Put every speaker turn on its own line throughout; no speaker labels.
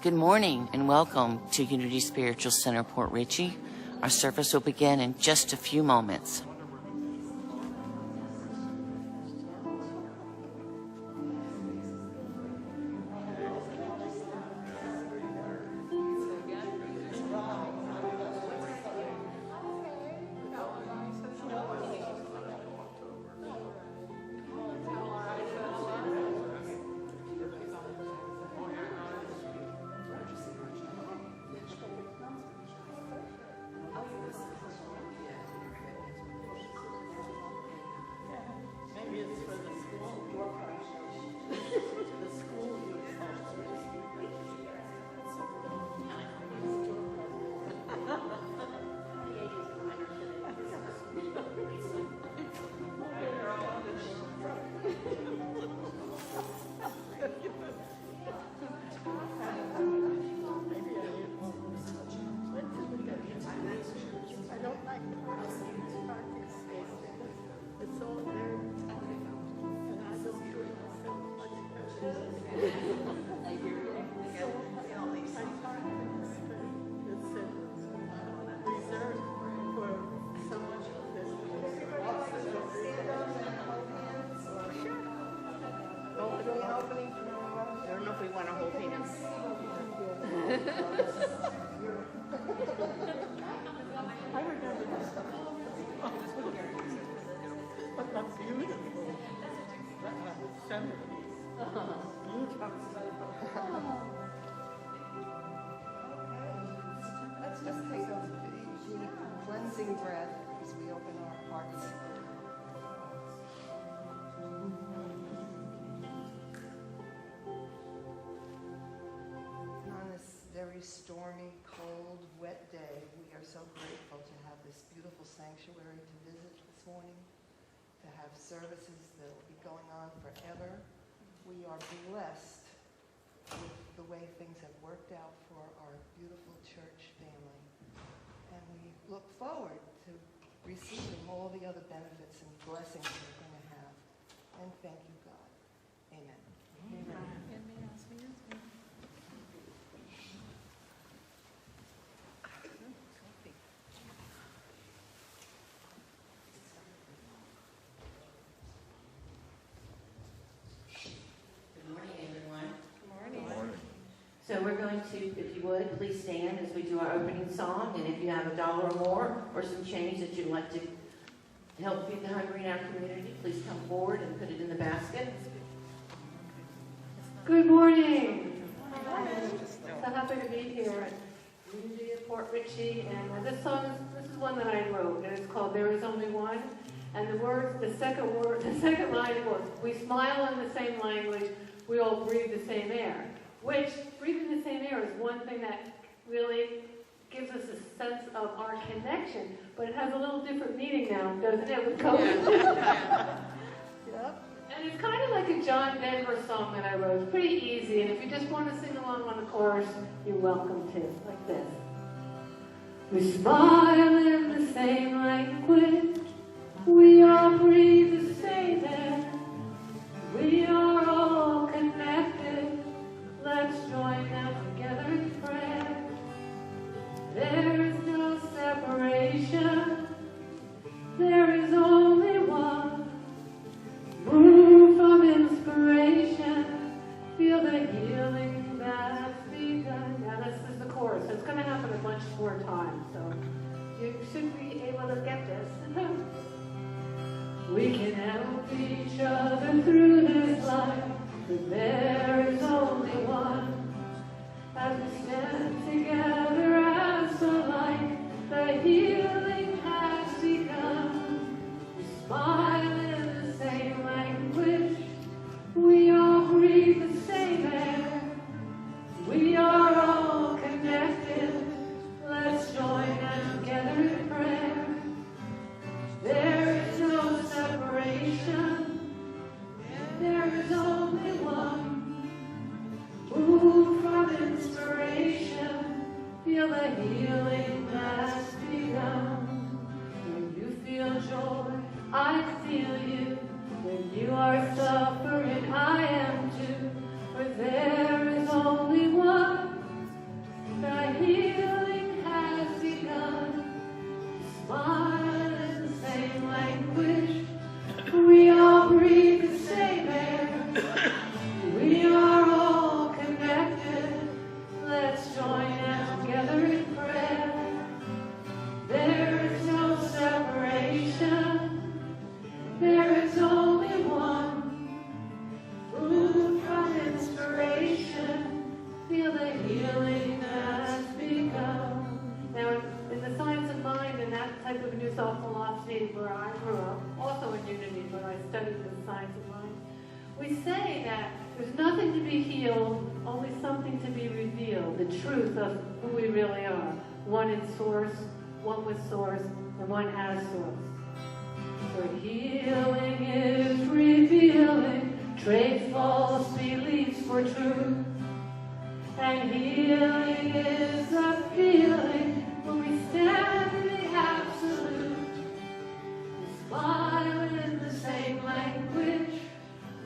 Good morning and welcome to Unity Spiritual Center, Port Richey. Our service will begin in just a few moments.
Let's just take a deep cleansing breath as we open our hearts. On this very stormy, cold, wet day, we are so grateful to have this beautiful sanctuary to visit this morning, to have services that will be going on forever. We are blessed with the way things have worked out for our beautiful church family. And we look forward to receiving all the other benefits and blessings we're going to have. And thank you, God. Amen. Amen.
So we're going to, if you would, please stand as we do our opening song. And if you have $1 or more or some change that you'd like to help feed the hungry in our community, please come forward and put it in the basket.
Good morning. So happy to be here at Unity at Port Richey. And this is one that I wrote, and it's called "There Is Only One." And the second line was, "We smile in the same language. We all breathe the same air." Which, breathing the same air is one thing that really gives us a sense of our connection, but it has a little different meaning now, doesn't it, with COVID?
Yep.
And it's kind of like a John Denver song that I wrote. It's pretty easy, and if you just want to sing along on the chorus, you're welcome to, like this. We smile in the same language, we all breathe the same air, we are all connected. Let's join them together in prayer. There is no separation. There is only one. Move from inspiration. Feel the healing that's begun. Now this is the chorus. It's going to happen a bunch more times, so you should be able to get this. We can help each other through this life. There is only one. As we stand together as a light, the healing has begun. We smile in the same language, we all breathe the same air, we are all connected. Let's join them together in prayer. There is no separation. There is only one. Move from inspiration. Feel the healing that's begun. When you feel joy, I feel you. When you are suffering, I am too. For there is only one. on unity, but I studied the science of mind. We say that there's nothing to be healed, only something to be revealed, the truth of who we really are. One in source, one with source, and one as source. For healing is revealing, trade false beliefs for truth. And healing is a feeling when we stand in the absolute. We smile in the same language.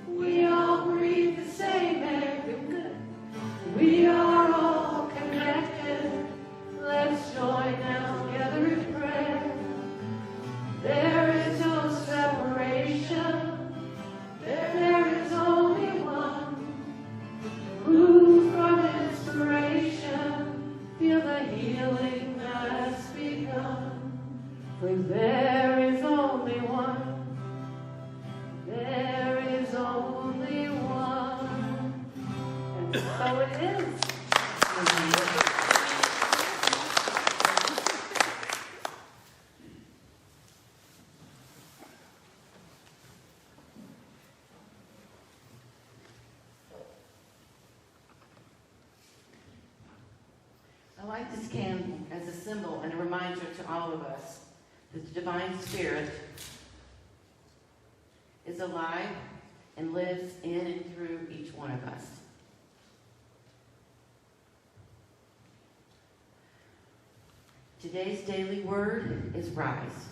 We all breathe the same air. Good. We are all connected. Let's join now together in prayer. There is no separation. There is only one. Move from inspiration. Feel the healing that's begun. For there is only one. There is only one. And so it is.
I light this candle as a symbol and a reminder to all of us that the Divine Spirit is alive and lives in and through each one of us. Today's daily word is rise.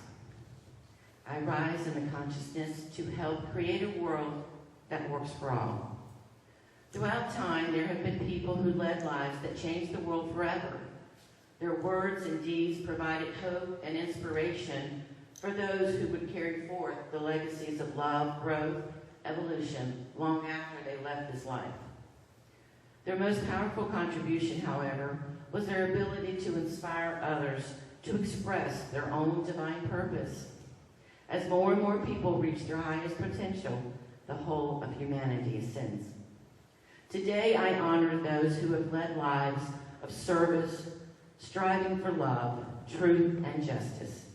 I rise in the consciousness to help create a world that works for all. Throughout time, there have been people who led lives that changed the world forever. Their words and deeds provided hope and inspiration for those who would carry forth the legacies of love, growth, evolution, long after they left this life. Their most powerful contribution, however, was their ability to inspire others to express their own divine purpose. As more and more people reach their highest potential, the whole of humanity ascends. Today, I honor those who have led lives of service, striving for love, truth, and justice.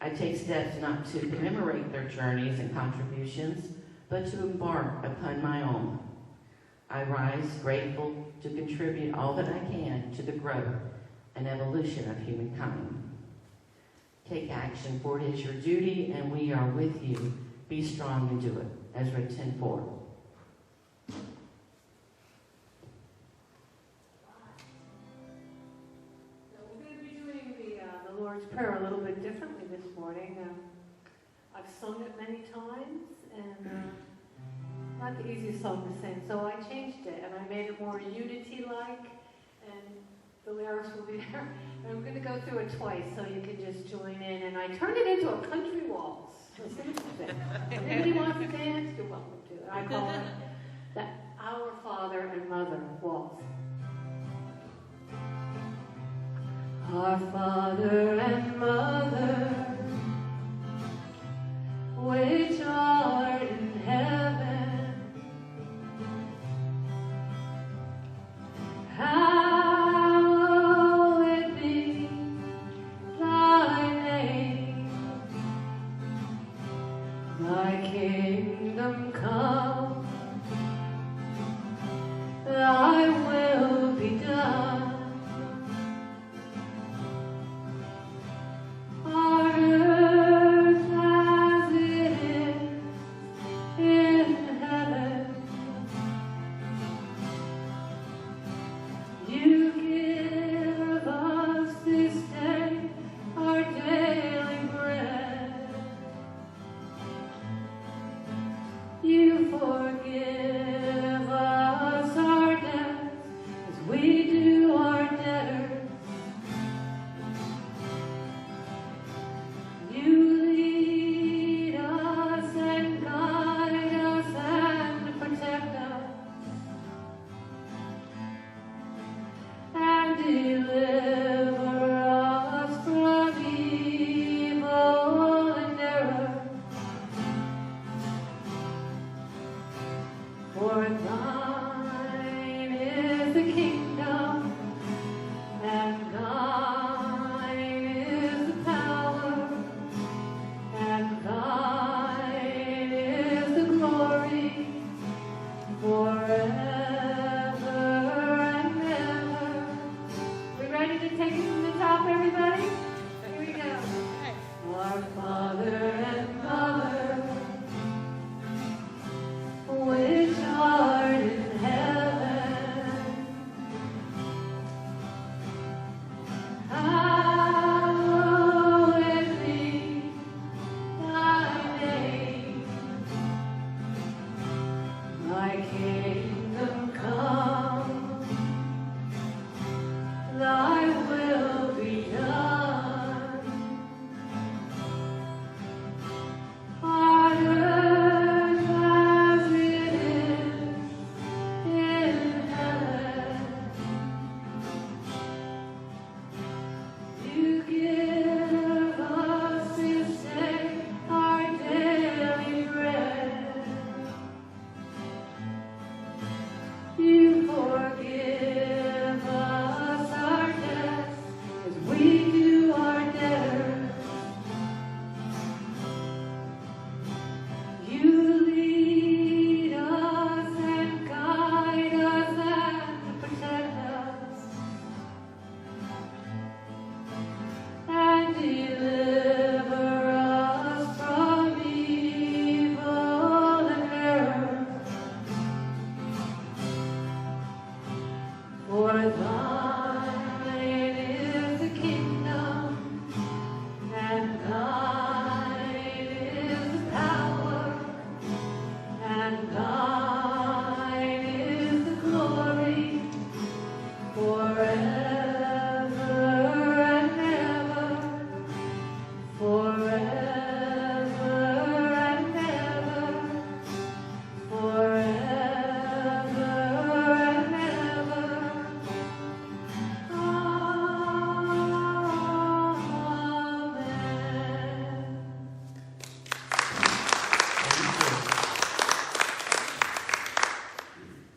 I take steps not to commemorate their journeys and contributions, but to embark upon my own. I rise grateful to contribute all that I can to the growth and evolution of humankind. Take action, for it is your duty, and we are with you. Be strong and do it. Ezra 10:4.
Lord's Prayer a little bit differently this morning. I've sung it many times, and not the easiest song to sing, so I changed it, and I made it more unity-like, and the lyrics will be there. And I'm going to go through it twice, so you can just join in, and I turned it into a country waltz. If anybody wants to dance, you're welcome to. I call it the Our Father and Mother waltz. Our Father and Mother, which art in heaven, hallowed be thy name. Thy kingdom come, thy will be done For thine is the kingdom, and thine is the power, and thine is the glory, forever and ever, forever and ever, forever and ever. Amen.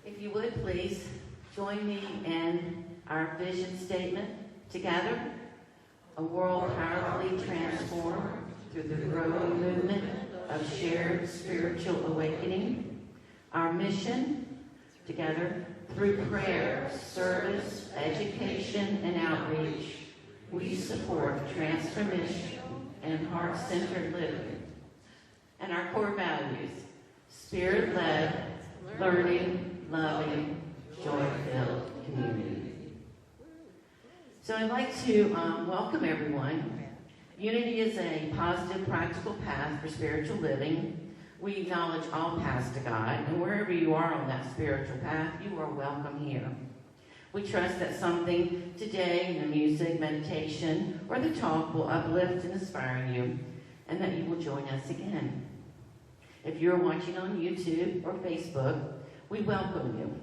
If you would, please join me in our vision statement together. A world powerfully transformed through the growing movement of shared spiritual awakening. Our mission, together, through prayer, service, education, and outreach, we support transformation and heart-centered living. And our core values, spirit-led, learning, loving, joy-filled community. So I'd like to welcome everyone. Unity is a positive, practical path for spiritual living. We acknowledge all paths to God, and wherever you are on that spiritual path, you are welcome here. We trust that something today in the music, meditation, or the talk will uplift and inspire you, and that you will join us again. If you're watching on YouTube or Facebook, we welcome you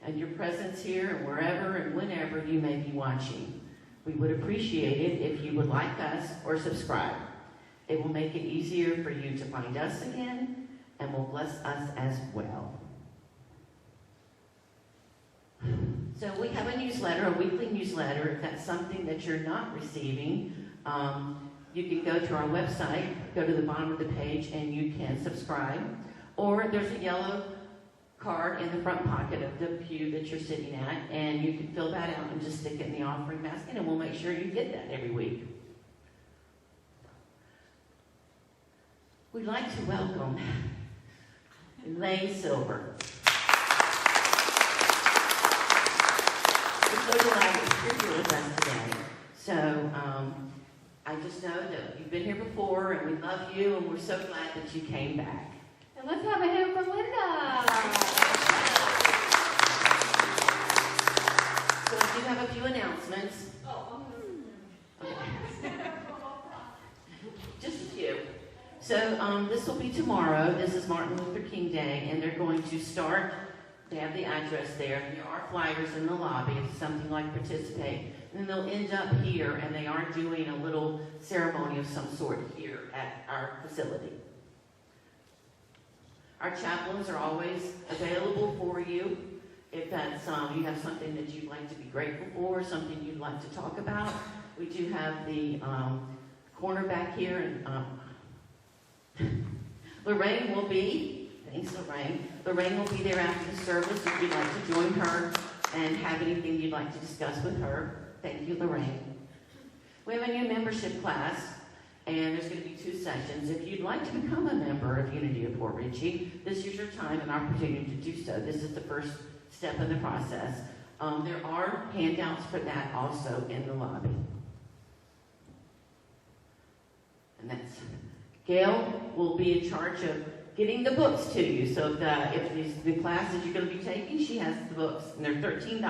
and your presence here and wherever and whenever you may be watching. We would appreciate it if you would like us or subscribe. It will make it easier for you to find us again and will bless us as well. So we have a newsletter, a weekly newsletter. If that's something that you're not receiving, you can go to our website, go to the bottom of the page, and you can subscribe. Or there's a yellow card in the front pocket of the pew that you're sitting at, and you can fill that out and just stick it in the offering basket, and we'll make sure you get that every week. We'd like to welcome Elaine Silver. We're so delighted you're here with us today. So I just know that you've been here before, and we love you, and we're so glad that you came back.
And let's have a hand for Linda.
So I do have a few announcements. Okay. Just a few. So this will be tomorrow. This is Martin Luther King Day, and they're going to start. They have the address there. There are flyers in the lobby if it's something like participate. And then they'll end up here, and they are doing a little ceremony of some sort here at our facility. Our chaplains are always available for you. If that's you have something that you'd like to be grateful for, something you'd like to talk about. We do have the corner back here, and Lorraine will be. Thanks, Lorraine. Lorraine will be there after the service if you'd like to join her and have anything you'd like to discuss with her. Thank you, Lorraine. We have a new membership class, and there's going to be 2 sessions. If you'd like to become a member of Unity of Port Richey, this is your time and opportunity to do so. This is the first step in the process. There are handouts for that also in the lobby. And that's Gail will be in charge of getting the books to you. So if the classes you're going to be taking, she has the books, and they're $13.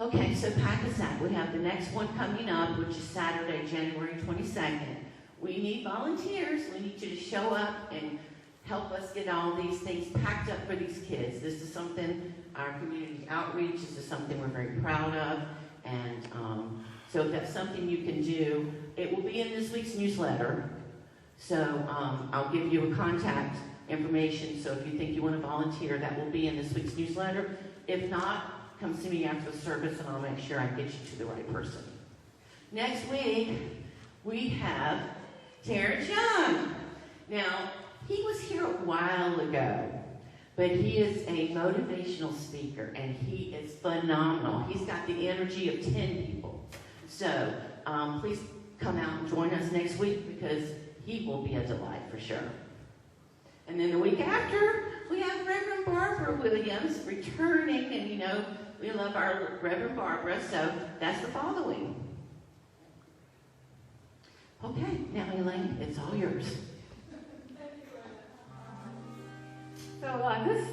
Okay, so pack a sack. We have the next one coming up, which is Saturday, January 22nd. We need volunteers. We need you to show up and help us get all these things packed up for these kids. This is something, our community outreach, this is something we're very proud of. And so if that's something you can do, it will be in this week's newsletter. So I'll give you a contact information. So if you think you want to volunteer, that will be in this week's newsletter. If not, come see me after the service and I'll make sure I get you to the right person. Next week, we have Terrence Young. Now, he was here a while ago, but he is a motivational speaker and he is phenomenal. He's got the energy of 10 people. So please come out and join us next week because he will be a delight for sure. And then the week after, we have Reverend Barbara Williams returning, and you know, we love our Reverend Barbara, so that's the following. Okay, now Elaine, it's all yours.
So this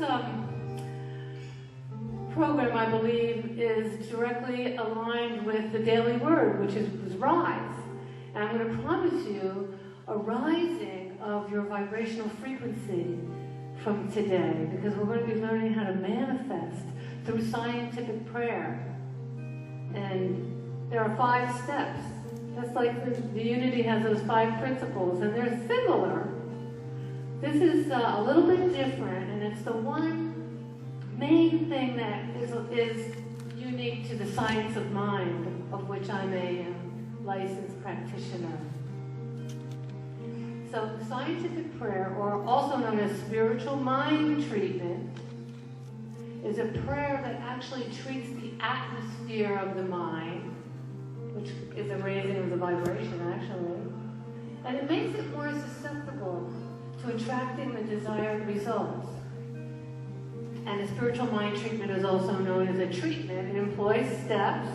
program, I believe, is directly aligned with the daily word, which is rise. And I'm going to promise you a rising of your vibrational frequency from today, because we're going to be learning how to manifest through scientific prayer. And there are 5 steps. Just like the Unity has those 5 principles, and they're similar. This is a little bit different, and it's the one main thing that is unique to the science of mind, of which I'm a licensed practitioner. So scientific prayer, or also known as spiritual mind treatment, is a prayer that actually treats the atmosphere of the mind, which is a raising of the vibration actually, and it makes it more susceptible to attracting the desired results. And a spiritual mind treatment is also known as a treatment. It employs steps,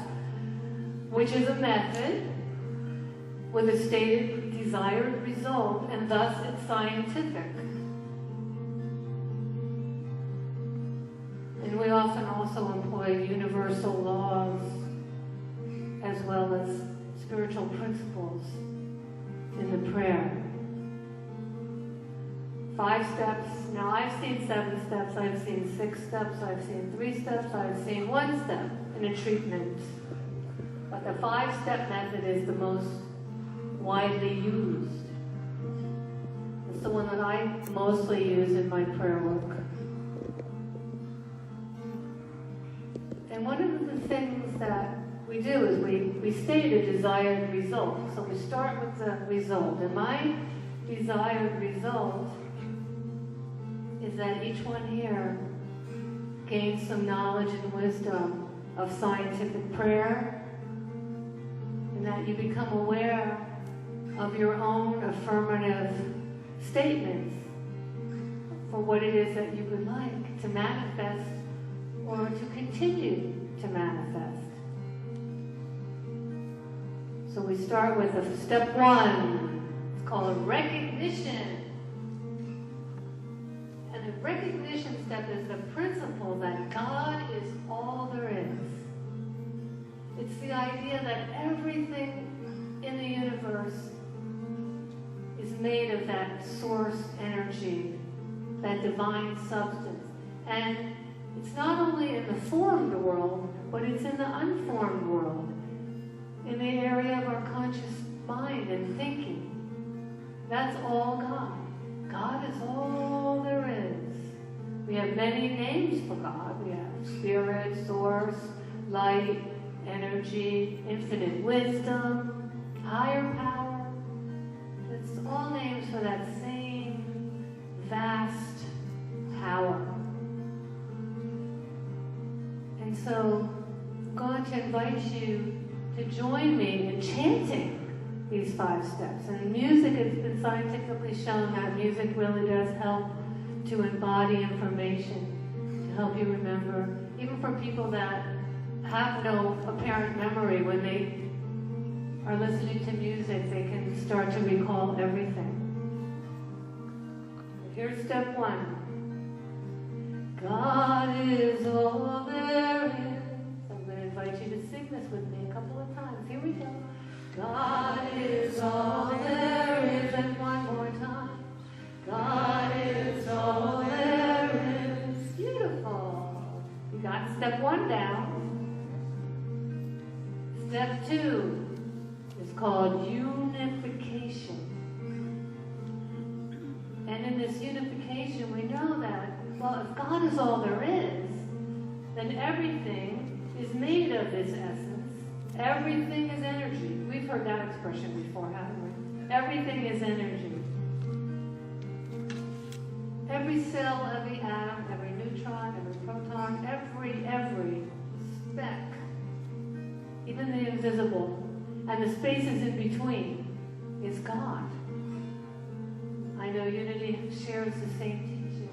which is a method with a stated desired result, and thus it's scientific. And we often also employ universal laws as well as spiritual principles in the prayer. 5 steps. Now I've seen 7 steps, I've seen 6 steps, I've seen 3 steps, I've seen 1 step in a treatment. But the 5-step method is the most widely used. It's the one that I mostly use in my prayer work. And one of the things that we do is we state a desired result. So we start with the result. And my desired result is that each one here gains some knowledge and wisdom of scientific prayer, and that you become aware of your own affirmative statements for what it is that you would like to manifest or to continue to manifest. So we start with step 1. It's called a recognition. And the recognition step is the principle that God is all there is. It's the idea that everything in the universe is made of that source energy, that divine substance. And it's not only in the formed world, but it's in the unformed world, in the area of our conscious mind and thinking. That's all God. God is all there is. We have many names for God. We have spirit, source, light, energy, infinite wisdom, higher power. It's all names for that same vast power. And so I'm going to invite you to join me in chanting these 5 steps. And music has been scientifically shown that music really does help to embody information, to help you remember. Even for people that have no apparent memory, when they are listening to music, they can start to recall everything. Here's step 1. God is all there is. I'm going to invite you to sing this with me a couple of times. Here we go. God is all there is. And one more time. God is all there is. Beautiful. You got step 1 down. Step 2 is called unification. And in this unification, we know that, well, if God is all there is, then everything is made of this essence. Everything is energy. We've heard that expression before, haven't we? Everything is energy. Every cell, every atom, every neutron, every proton, every speck, even the invisible, and the spaces in between, is God. I know Unity shares the same teaching.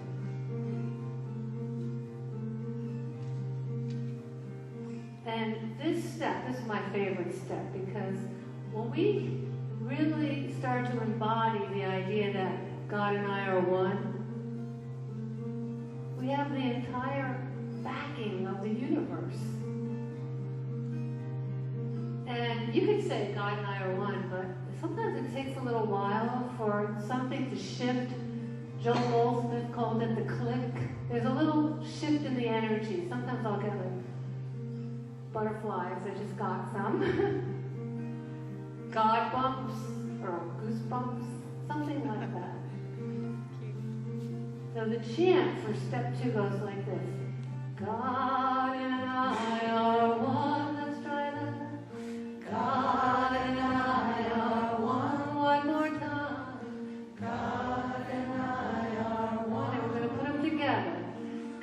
And this step, this is my favorite step, because when we really start to embody the idea that God and I are one, we have the entire backing of the universe. And you could say God and I are one, but sometimes it takes a little while for something to shift. Joel Goldsmith called it the click. There's a little shift in the energy. Sometimes I'll get like butterflies. I just got some. God bumps or goosebumps, something like that. So the chant for step 2 goes like this. God and I are one. Let's try that. God and I are one. One more time. God and I are one. And we're going to put them together.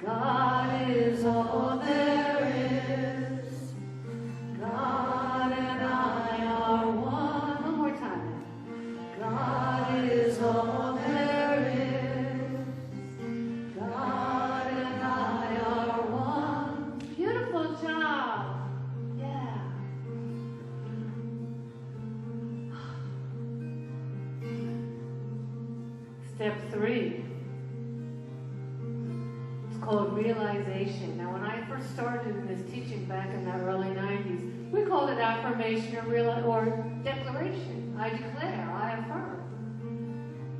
God is all there is. God and I are one. One more time. God is all there is. God and I are one. Beautiful job. Yeah. Step 3. It's called realization. Now, when I first started in this teaching back in the early 90s, we called it affirmation or declaration. I declare, I affirm.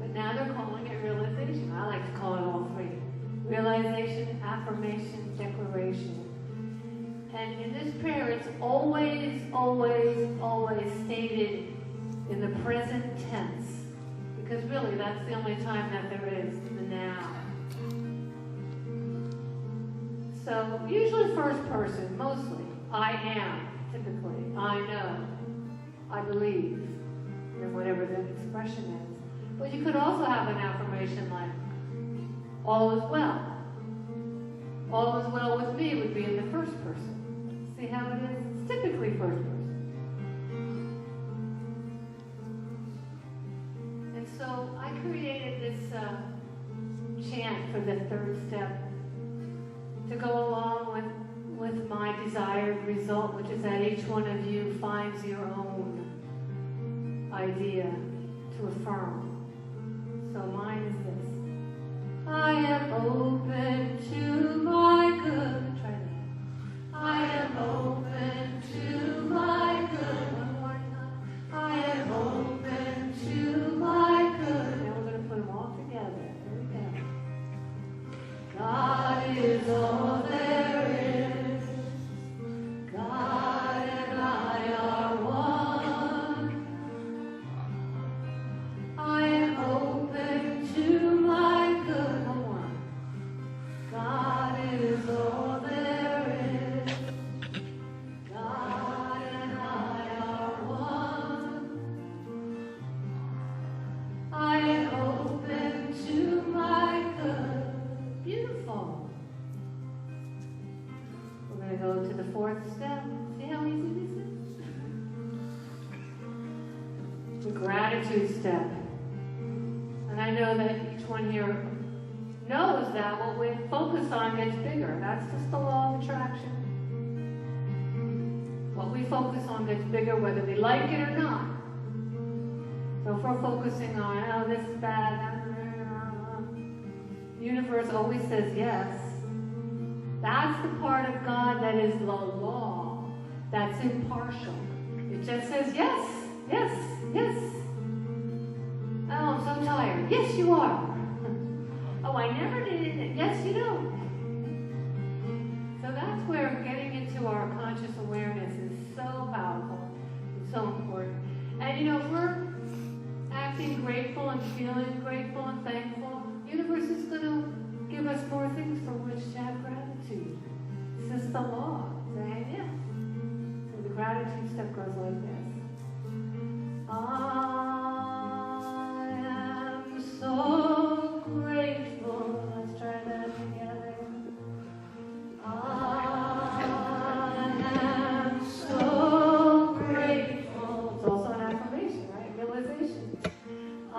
But now they're calling it realization. I like to call it all 3. Realization, affirmation, declaration. And in this prayer, it's always, always, always stated in the present tense. Because really, that's the only time that there is, the now. So, usually first person, mostly. I am, typically. I know. I believe. And whatever the expression is. But you could also have an affirmation like, all is well. All is well with me would be in the first person. See how it is? It's typically first person. And so I created this chant for the 3rd step to go along with my desired result, which is that each one of you finds your own idea to affirm. So mine is this. I am open to my good. Try that. I am open to my good. One more time. I am open to my good. Now we're going to put them all together. Here we go. God is all there is. God and I are one. I am open to my good. One more. God is all there is. God and I are one. I am open to my good. Beautiful. We're going to go to the 4th step. See how easy this is? The gratitude step. And I know that each one here knows that what we focus on gets bigger. That's just the law of attraction. What we focus on gets bigger whether we like it or not. So if we're focusing on, oh, this is bad, the universe always says yes. That's the part of God that is the law, that's impartial. It just says yes, yes, yes. Oh, I'm so tired. Yes, you are. Oh, I never did it. Yes, you don't. So that's where getting into our conscious awareness is so powerful. It's so important. And you know, if we're acting grateful and feeling grateful and thankful, the universe is going to give us more things for which to have gratitude. This is the law. Saying yeah. So the gratitude step goes like this. I am so grateful. Let's try that together. I am so grateful. It's also an affirmation, right? Realization. I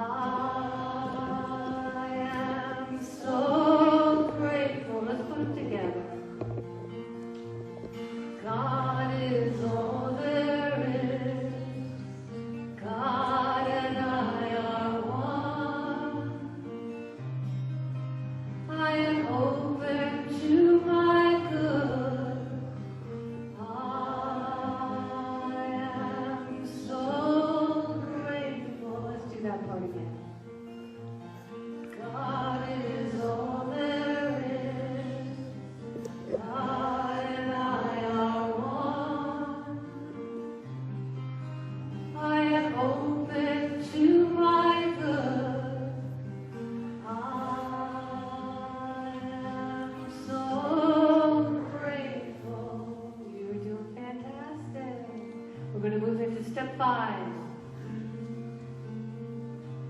Step 5,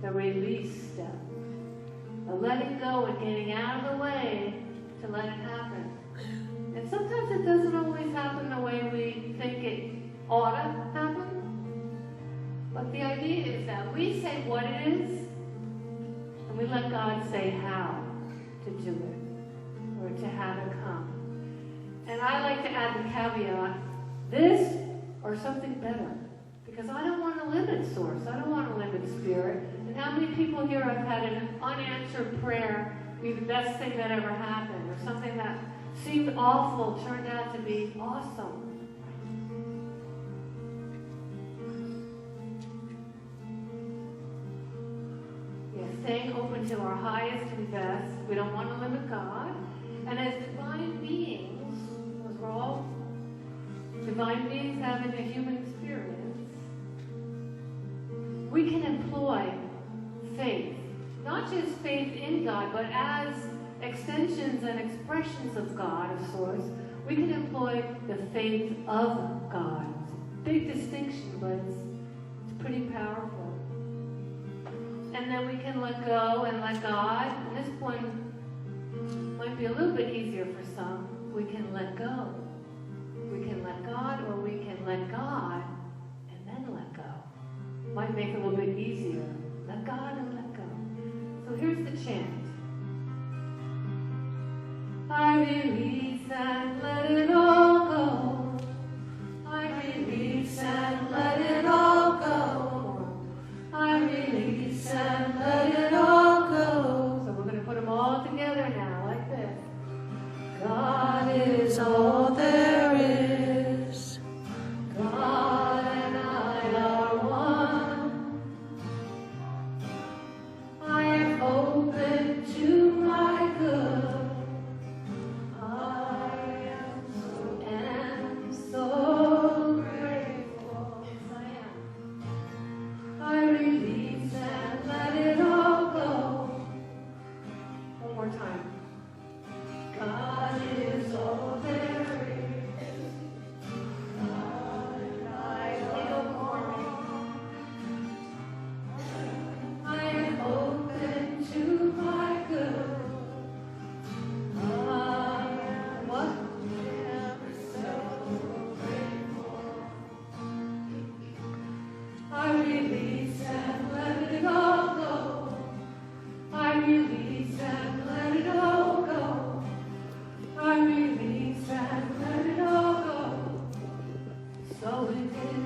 the release step. The letting go and getting out of the way to let it happen. And sometimes it doesn't always happen the way we think it ought to happen. But the idea is that we say what it is, and we let God say how to do it, or to have it come. And I like to add the caveat, this or something better. Because I don't want to limit source. I don't want to limit spirit. And how many people here have had an unanswered prayer be the best thing that ever happened, or something that seemed awful turned out to be awesome? Staying open to our highest and best. We don't want to limit God. And as divine beings, because we're all divine beings having a human experience, we can employ faith. Not just faith in God, but as extensions and expressions of God, of source, we can employ the faith of God. It's a big distinction, but it's pretty powerful. And then we can let go and let God. And this one might be a little bit easier for some. We can let go. We can let God, or we can let God and then let go. Might make it a little bit easier. Let God and let go. So here's the chant. I release and let it all go. I release and let it all go. I release and let it all go. So we're going to put them all together now, like this. God is all there is. God and I are one. I am open to my good. I am so grateful. Yes, I am. I release and let it all go. One more time. God is all there is. God and I are one. I am open to my good. I am what? So grateful. I release and let it all go. I release and let it all go. I release and let it all go. So it is,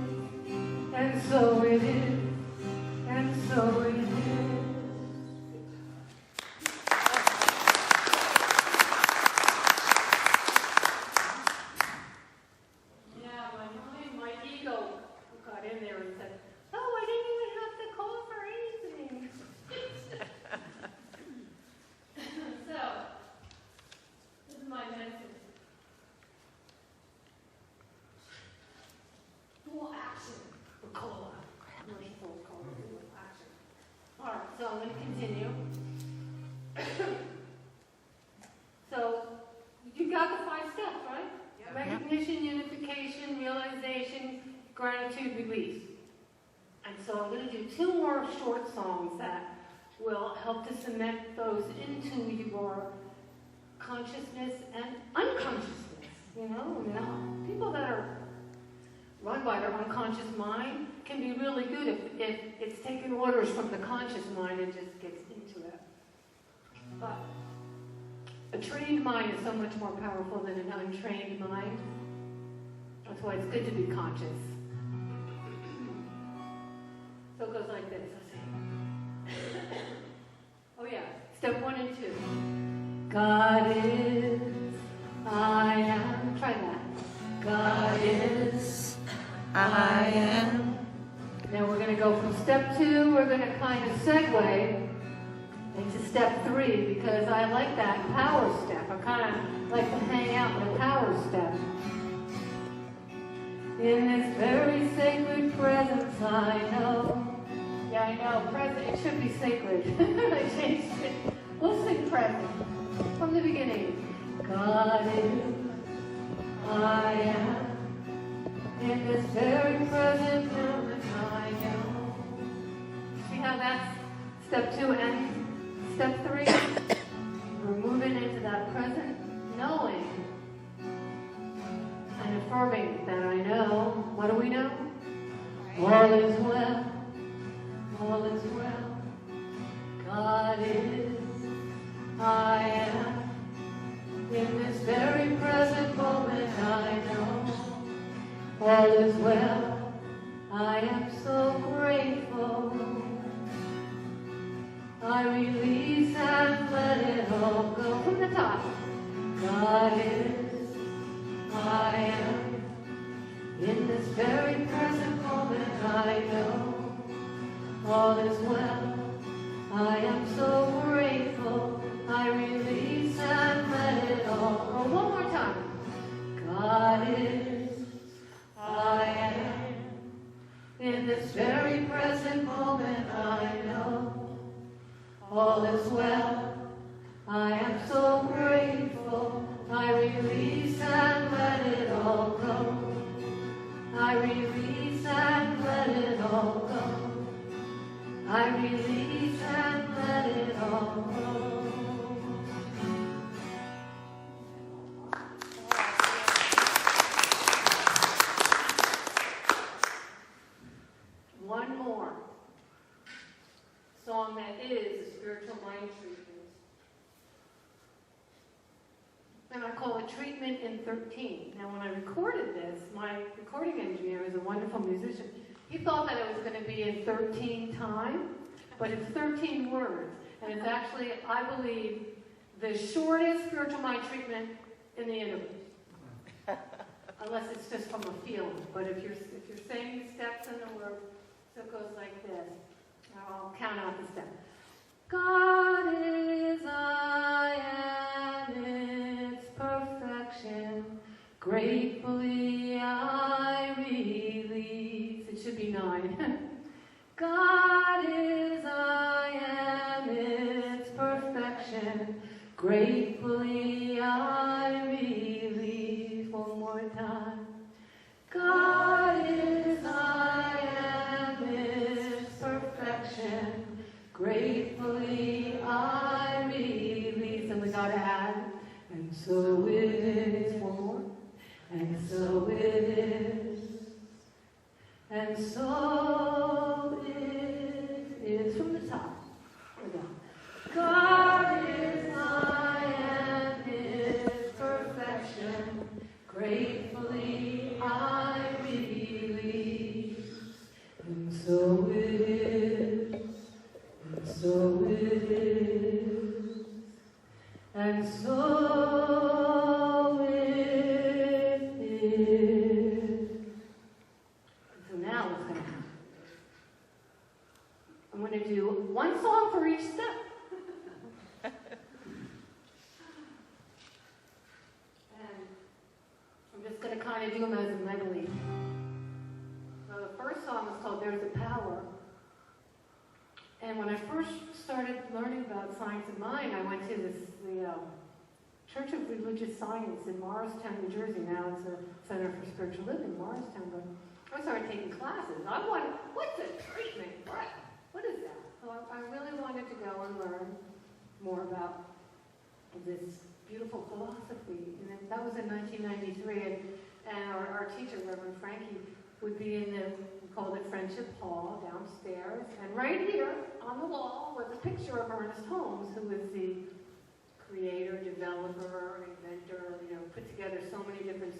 and so it is, and so it is. Yeah, my ego got in there and said, "Oh, I didn't even have to call for anything." So, this is my medicine. Dual action for cola. Merciful cola, dual action. All right, so I'm going to continue. So, you got the 5 steps, right? Yep. Recognition, unification, realization, gratitude, release. And so I'm going to do 2 more short songs that will help to cement those into your consciousness and unconsciousness. You know, people that are run by their unconscious mind can be really good if it's taking orders from the conscious mind and just gets into it. But a trained mind is so much more powerful than an untrained mind. That's why it's good to be conscious. So it goes like this. Let's see. Oh yeah. Step 1 and 2. God is, I am. Try that. God is, I am. Now we're going to go from step 2. We're going to kind of segue into step 3 because I like that power step. I kind of like to hang out in the power step. In this very sacred presence, I know. Yeah, I know. Present. It should be sacred. I changed it. We'll sing present from the beginning. God is, I am. In this very present moment. Step 2 and step 3, we're moving into that present knowing and affirming that I know. What do we know? All is well. All is well. God is, I am. In this very present moment I know. All is well. I am so grateful. I release and let it all go. From the top. God is, I am. In this very present moment I know. All is well. I am so grateful. I release and let it all go. One more time. God is, I am. In this very present moment I know. All is well. I am so grateful. I release and let it all go. I release and let it all go. I release and let it all go. One more song that is a spiritual mind treatment. And I call it Treatment in 13. Now, when I recorded this, my recording engineer is a wonderful musician. He thought that it was going to be in 13 time, but it's 13 words. And it's actually, I believe, the shortest spiritual mind treatment in the universe. Unless it's just from a feeling. But if you're saying the steps in the word, so it goes like this. I'll count out the steps. God is, I am its perfection. Gratefully I release. It should be 9. God is, I am its perfection. Gratefully I release. One more time. God is, I am its perfection. Gratefully I release. And we gotta add. And so it is. One more. And so it is. And so it is. From the top. Here we go. God is, I am His perfection. Gratefully I release. And so it is. And so it is. And so it is. So now what's going to happen? I'm going to do one song for each step. And I'm just going to kind of do them as a medley. So the first song is called There's a Power. And when I first started learning about science of mind, I went to the Church of Religious Science in Morristown, New Jersey. Now it's a Center for Spiritual Living, Morristown. But I started taking classes. I wanted, what's a treatment? What is that? So I really wanted to go and learn more about this beautiful philosophy. And that was in 1993. And our teacher, Reverend Frankie, would be in the, we called it Friendship Hall downstairs. And right here on the wall was a picture of Ernest Holmes, who was the creator, developer, inventor, put together so many different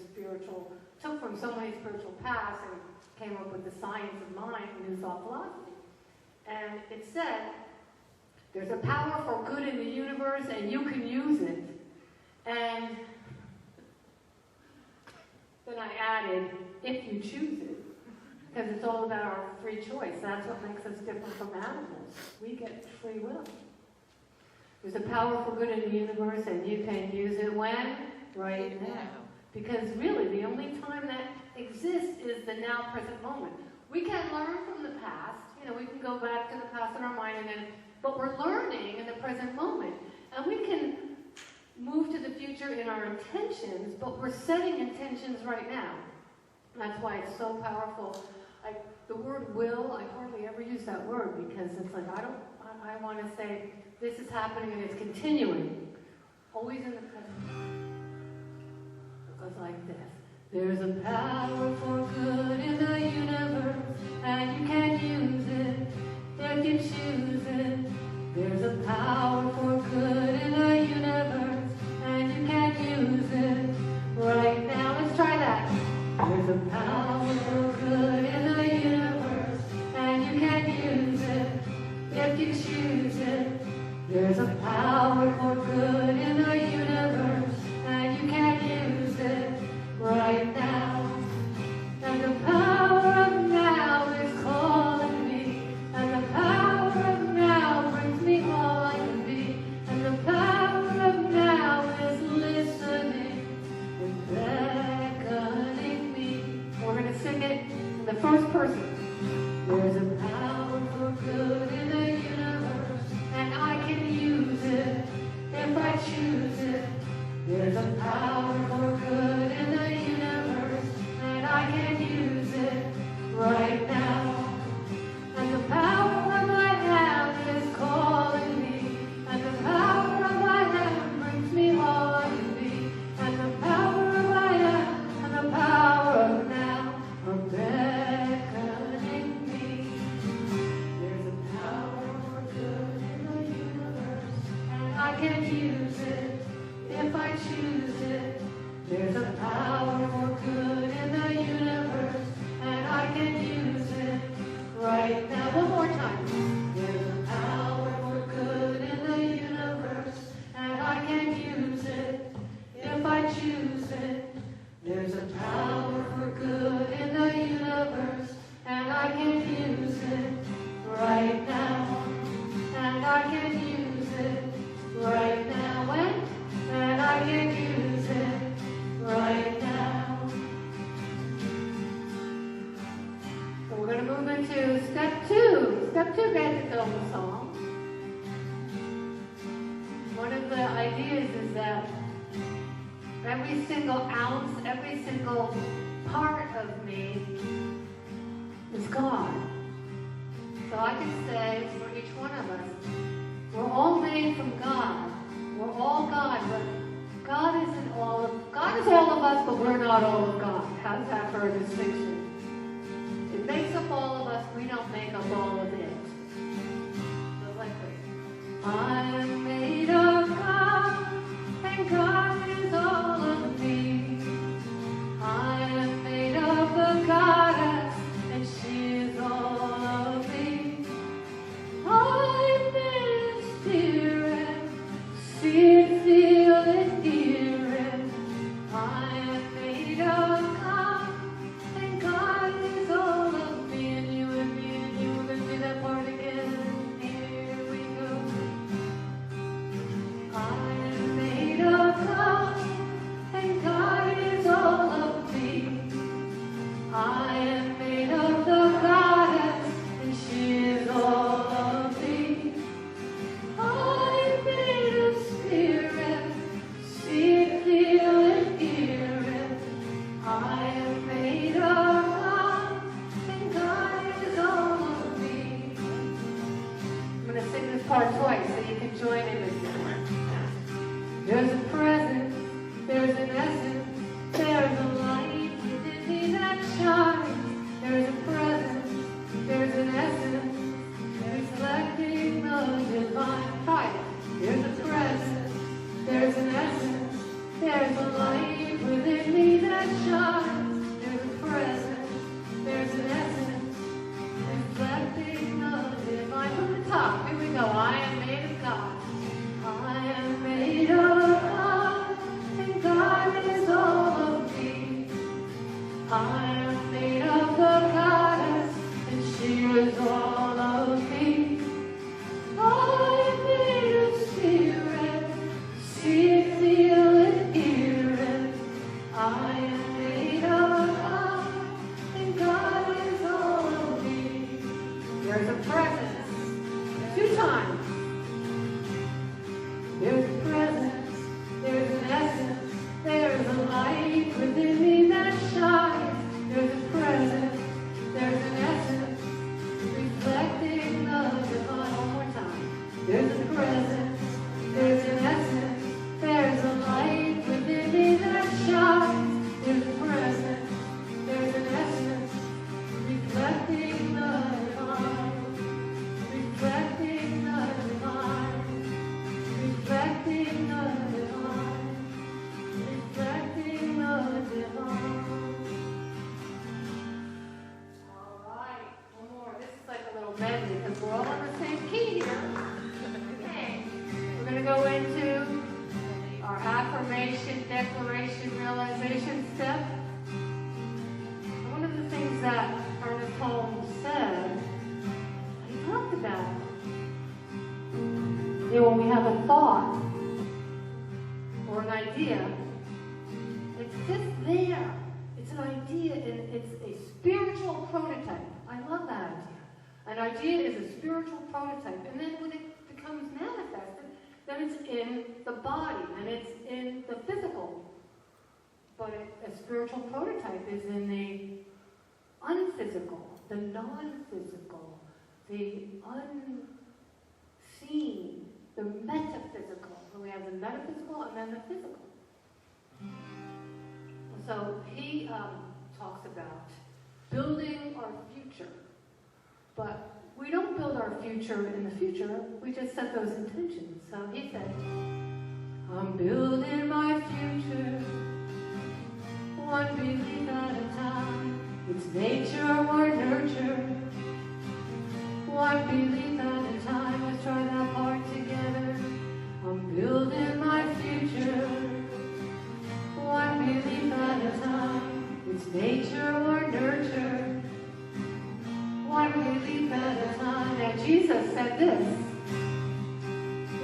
took from so many spiritual paths and came up with the science of mind and New Thought philosophy. And it said, there's a power for good in the universe and you can use it. And then I added, if you choose it. Because it's all about our free choice. That's what makes us different from animals. We get free will. There's a power for good in the universe, and you can use it when? Right now. Because really, the only time that exists is the now present moment. We can learn from the past. We can go back to the past in our mind, but we're learning in the present moment. And we can move to the future in our intentions, but we're setting intentions right now. That's why it's so powerful. The word will, I hardly ever use that word because it's like, I I want to say this is happening and it's continuing. Always in the present. It goes like this. There's a power for good in the universe, and you can use it if you choose it. There's a power for good in the universe, and you can use it right now. Let's try that. There's a power for good in the universe, and you can use it if you choose it. There's a power for good in the universe, and you can use it right now. And the power of now is calling me, and the power of now brings me all I can be, and the power of now is listening and beckoning me. We're going to sing it in the first person. There's a power for good in the universe, and I can use it if I choose it. There's a power for good in the universe, and I can use it right now. And the power of I am is calling me, and the power of I am brings me all I can be, and the power of I am and the power of now are beckoning me. There's a power for good in the universe, and I can use it if I choose it. There's a power for good in the universe, and I can use it right now. One more time. There's a power for good in the universe, and I can use it if I choose it. There's a power for good in the universe, and I can use it right now. And I can use it right now. And I can use it right now. So we're going to move into step two. Step two, guys, to fill the song. One of the ideas is that every single ounce, every single part of me is God. So I can say for each one of us, we're all made from God. We're all God, but God isn't all of, God is all of us, but we're not all of God. How's that for a distinction? It makes up all of us, we don't make up all of it. So like this. I am made of God, and God is all of me. I am made of the goddess, and she is all of me. I'm made of spirit, see it, feel it, hear it. I am made of God, and God is all of me. And you and me, and you and me, that part again. Here we go. I am made of God, and God is all of me. I am made of the goddess, and she is all of me. I'm made of spirit, see it, feel it, hear it. I am made of God, and God is all of me. I'm going to sing this part twice so you can join in with me. There's a presence, there's an essence, there's a light within me that shines. There's a presence, there's an essence, reflecting the divine. Try it. There's a presence, there's an essence, there's a light within me that shines. There's a presence, there's an essence, reflecting the divine. From the top, here we go. I am made of God. I am made of God, and God is all of me. I am made of the goddess, and she is all of me. I am made of spirit, see it, feel it, hear it. I am made of God, and God is all of me. There's a presence, 2 times. There's a presence, there's an essence, there's a light within me that shines. There's a presence, there's an essence, reflecting the divine. One more time. We're all on the same key here. Okay. We're going to go into our affirmation, declaration, realization step. One of the things that Ernest Holmes said, he talked about, when we have a thought or an idea, it's just there. It's an idea, and it's a spiritual prototype. I love that idea. An idea is a spiritual prototype, and then when it becomes manifested, then it's in the body, and it's in the physical. But a spiritual prototype is in the unphysical, the non-physical, the unseen, the metaphysical. So we have the metaphysical and then the physical. So he talks about building our future. But we don't build our future in the future. We just set those intentions. So he said, I'm building my future, one belief at a time. It's nature or nurture, one belief at a time. Let's try that part together. I'm building my future, one belief at a time. It's nature or nurture, one belief at a time. Now Jesus said this,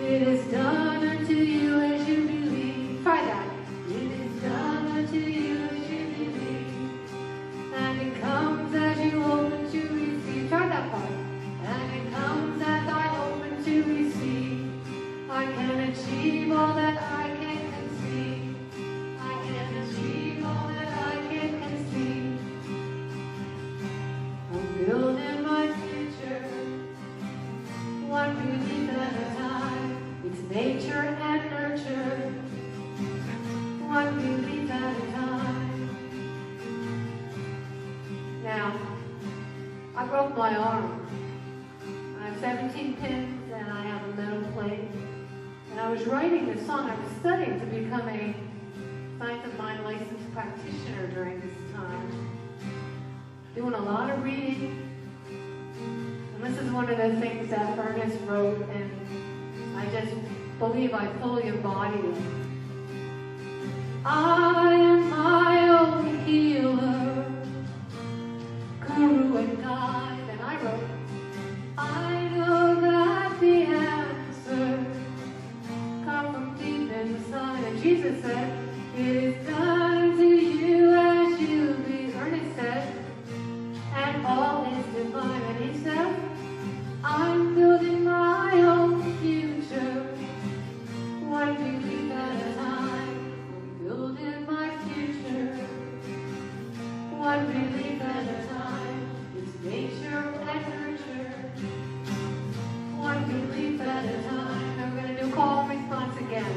it is done unto you as you believe. Try that. It is done unto you as you believe. And it comes as you open to receive. Try that part. And it comes as I open to receive. I can achieve all that I can conceive. I can achieve all that I can conceive. I'm building my future, one belief at a time. It's nature and nurture, one belief at a time. Now, I broke my arm. I have 17 pins and I have a metal plate. And I was writing this song. I was studying to become a science of mind licensed practitioner during this time. Doing a lot of reading. And this is one of the things that Ernest wrote, and I just believe I fully embodied it. I am my own healer, guru and guide. And I wrote, I know that the answer come from deep inside. And Jesus said, it is done to you as you be. Ernest said, and all is divine. And he said, I'm building my own future, one belief at a time. I'm building my future, one belief at a time. It's nature and nurture, one belief at a time. And we're going to do call and response again.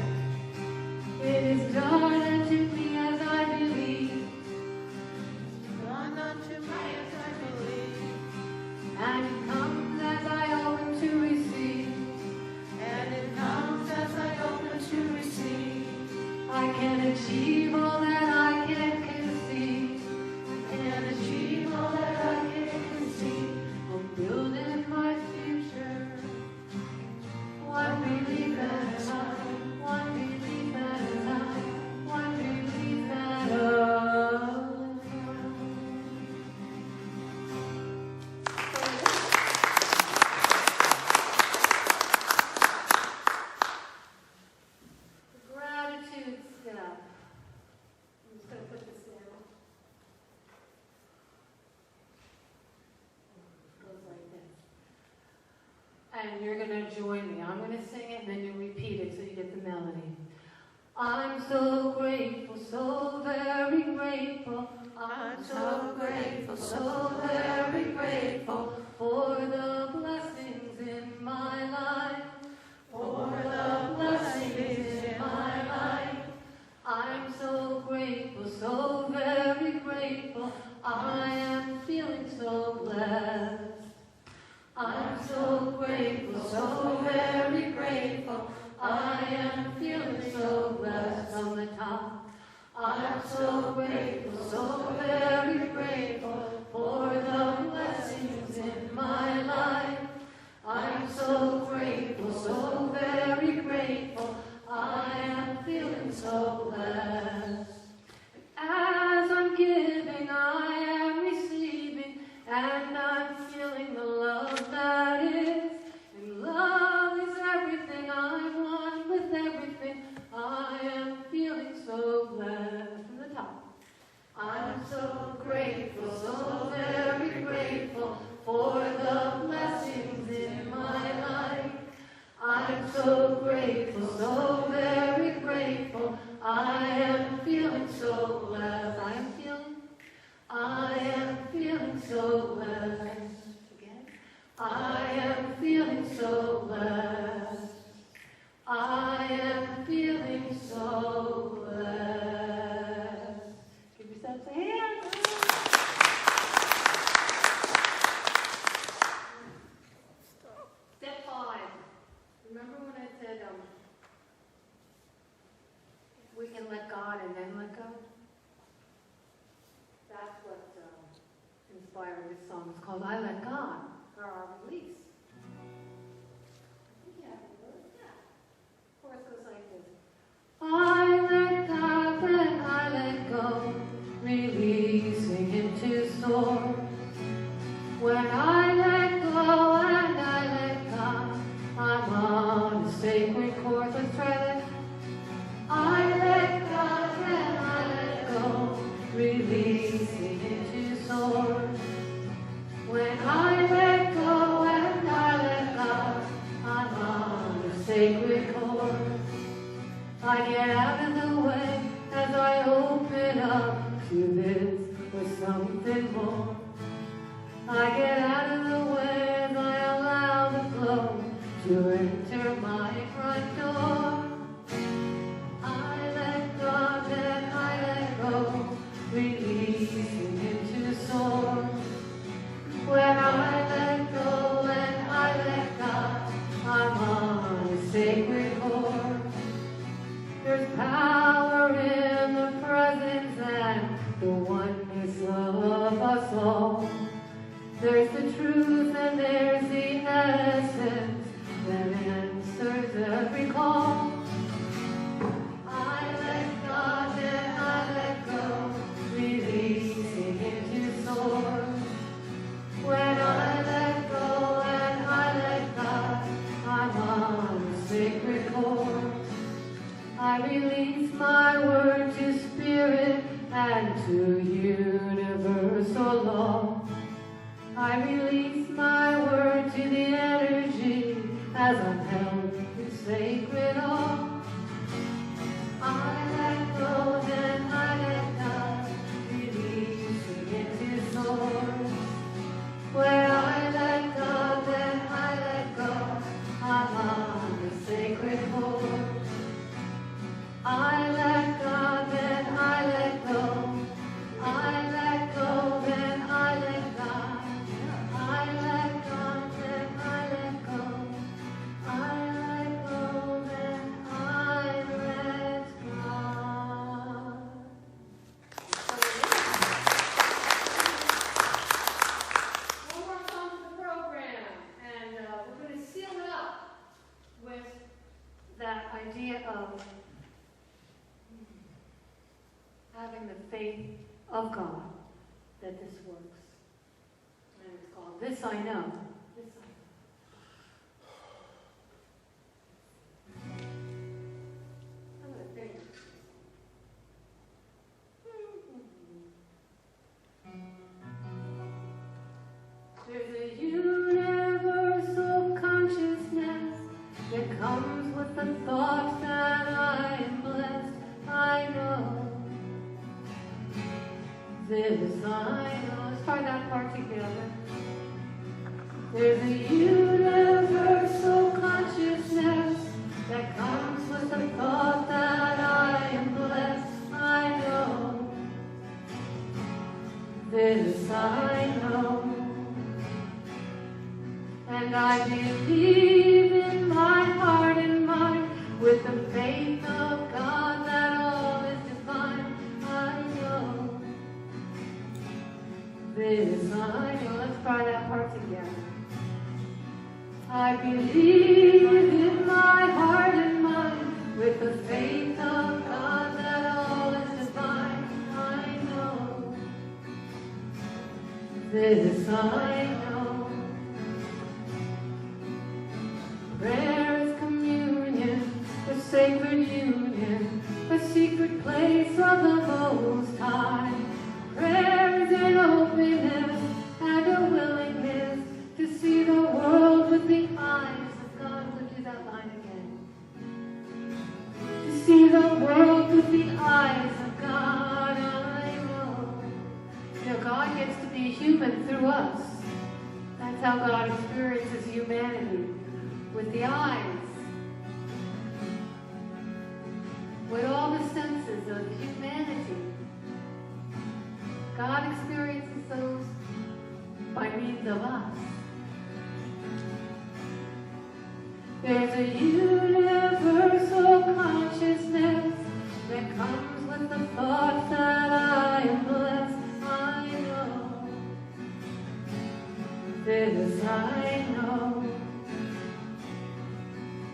It is done unto me as I believe.
Done unto me as I believe.
And it comes as I open to receive.
And it comes as I open to receive.
I can achieve all that I can conceive.
I can achieve all that I can conceive.
I'm building my future, one belief at a time, one belief at a time, one belief at a gratitude step. I'm just going to put this down. It goes like this. And you're going to join me. I'm going to sing it, and then you repeat it so you get the melody. I'm so grateful, so very grateful. I'm so grateful, so very grateful for the blessings in my life. For the blessings in my life. I'm so grateful, so very grateful. I am feeling so blessed. I'm so grateful, so very grateful. I am feeling so blessed from the top. I'm so grateful, so very grateful for the blessings in my life. so very grateful. I am feeling so blessed. As I'm giving, I am receiving, and I'm feeling the love that is. And love is everything I want with everything. I am feeling so blessed. From the top. I'm so grateful, so very grateful for the blessings in my life. I'm so grateful, so very grateful. I am feeling so blessed. I am feeling so blessed. Again. I am feeling so blessed. I am feeling so blessed. Give yourself a hand. Step 5. Remember when I said we can let God and then let go? That's what inspired this song. It's called I Let God for our release. Yeah, yeah. Chorus goes like this. I let God, then I let go, releasing Him to soar. When I let go and I let God, I'm on a sacred course. Let's try that. I let God, then I let go, releasing Him to soar. When I let go and I let God, I'm on a sacred course. I get out of the way as I open up to this with something more. I get out of the way as I allow the flow to enter my front door. I let God, then I let go, releasing Him to soar. When I let go and I let God, I'm on a sacred course. There's power in the presence and the oneness of us all. There's the truth and there's the essence that answers every call. I let God and I let go, releasing Him to soar. When I let go and I let God, I'm on a sacred course. I release my word to spirit and to universal law. I release my word to the energy as I'm held in sacred awe. I let go, then I let God, releasing it to soar. When I let go, then I let go, I'm on the sacred course. I let God, then I let go. I let go, then I let God. I let God, then I let go. I let go, then I let God. One more song for the program, and we're going to seal it up with that idea of having the faith of God that this works. And it's called This I Know. This I Know. I'm going to sing it. There's a universal consciousness that comes with the thought that I am blessed. I know. This I know. Let's try that part together. There's a universal consciousness that comes with the thought that I am blessed. I know. This I know. And I believe in my heart and mind with the faith of God that all is divine. I know. This I know. Let's try that part together. I believe in my heart and mind with the faith of God that all is divine. I know, this I know. Prayer is communion, a sacred union, a secret place of the Most High. Prayer is an openness and a willingness to see the world with the eyes of God. We'll do that line again. To see the world with the eyes of God, I know. You know, God gets to be human through us. That's how God experiences humanity, with the eyes. With all the senses of humanity. God experiences those by means of us. There's a universal consciousness that comes with the thought that I am blessed. I know, this I know,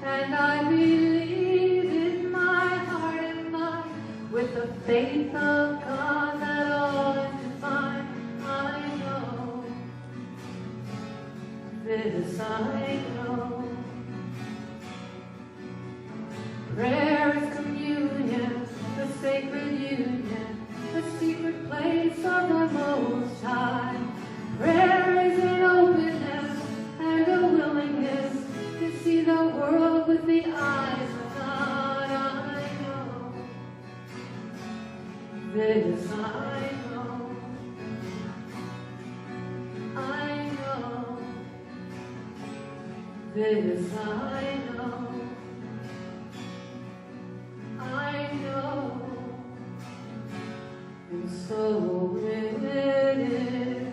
and I believe in my heart and mind with the faith of God that all is divine. I know, this I know. Prayer is communion, a sacred union, a secret place of the Most High. Prayer is an openness and a willingness to see the world with the eyes of God. I know, this I know. I know, this I know. I know, and so it is.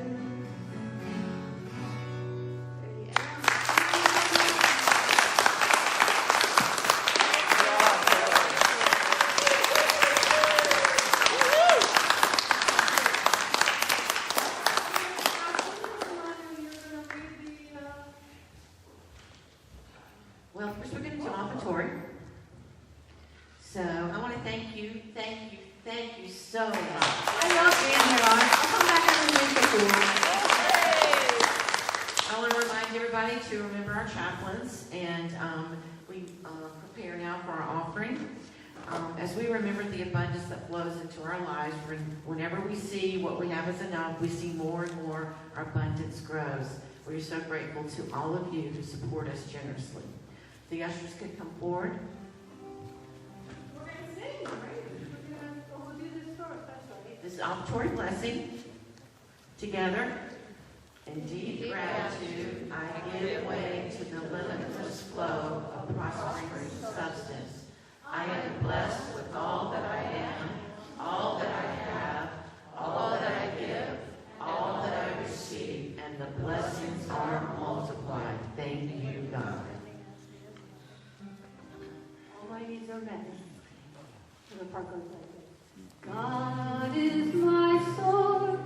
Well, first we're going to do offertory. So I want to thank you so much.
I love being here. I'll come back every week if you want.
I want to remind everybody to remember our chaplains, and we prepare now for our offering. As we remember the abundance that flows into our lives, whenever we see what we have is enough, we see more and more our abundance grows. We're so grateful to all of you who support us generously. The ushers could come forward.
We're going to sing, right? We'll do this first, that's right.
This is offertory blessing. Together. In deep gratitude, I give way to the limitless flow of prospering substance. I am blessed with all that I am, all that I have, all that I give, all that I receive, and the blessings are multiplied. Thank you, God.
All my needs are met. So the part goes like this. God is my source.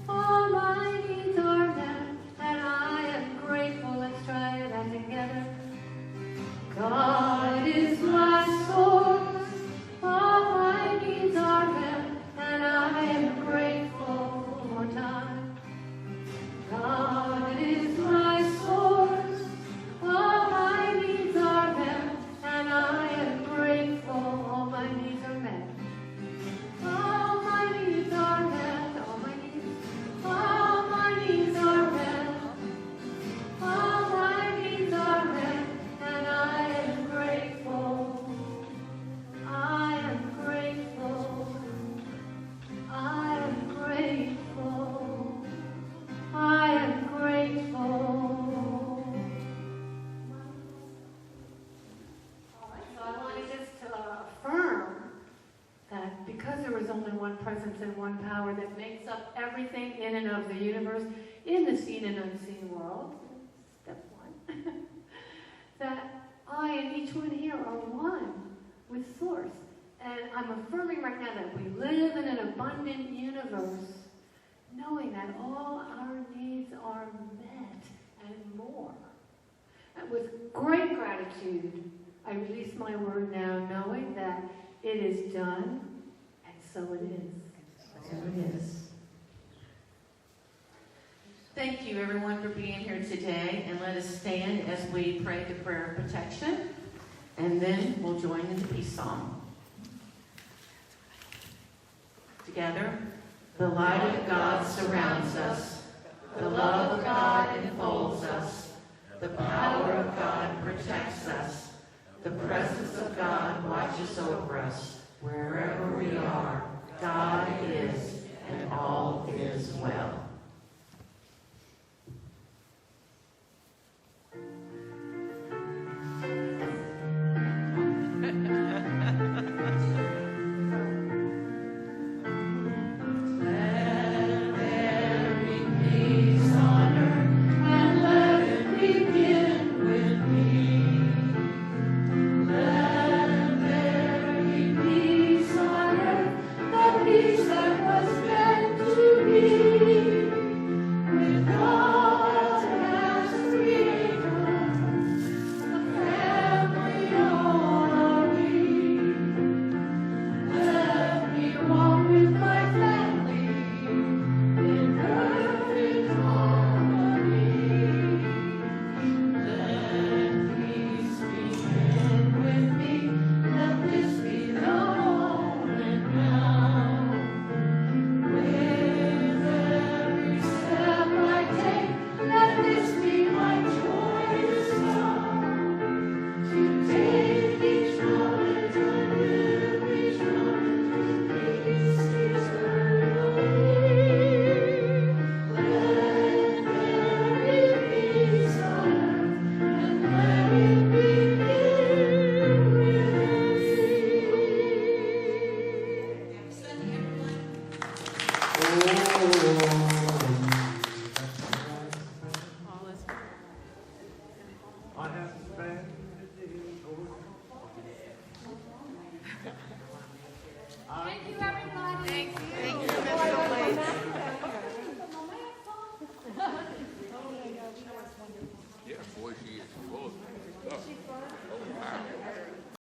All my needs are met. And I am grateful. Let's try it out together. God is my source. All my needs are met. And I am grateful. One more time. God is my source. All my needs are met. And I am grateful. All my needs are met. All my needs are met. All my needs. All my needs are met. All my needs are met. And I am grateful. I am grateful. I am grateful. I am grateful. All right, so I wanted just to affirm that because there is only one presence and one power that makes up everything in and of the universe, in the seen and unseen world, step one, that I and each one here are one with Source. And I'm affirming right now that we live in an abundant universe, knowing that all our needs are met and more. With great gratitude, I release my word now, knowing that it is done, and so it is.
So it is. Thank you, everyone, for being here today. And let us stand as we pray the prayer of protection. And then we'll join in the peace song. Together, the light of God surrounds us. The love of God enfolds us. The power of God protects us. The presence of God watches over us. Wherever we are, God is, and all is well.
Oh.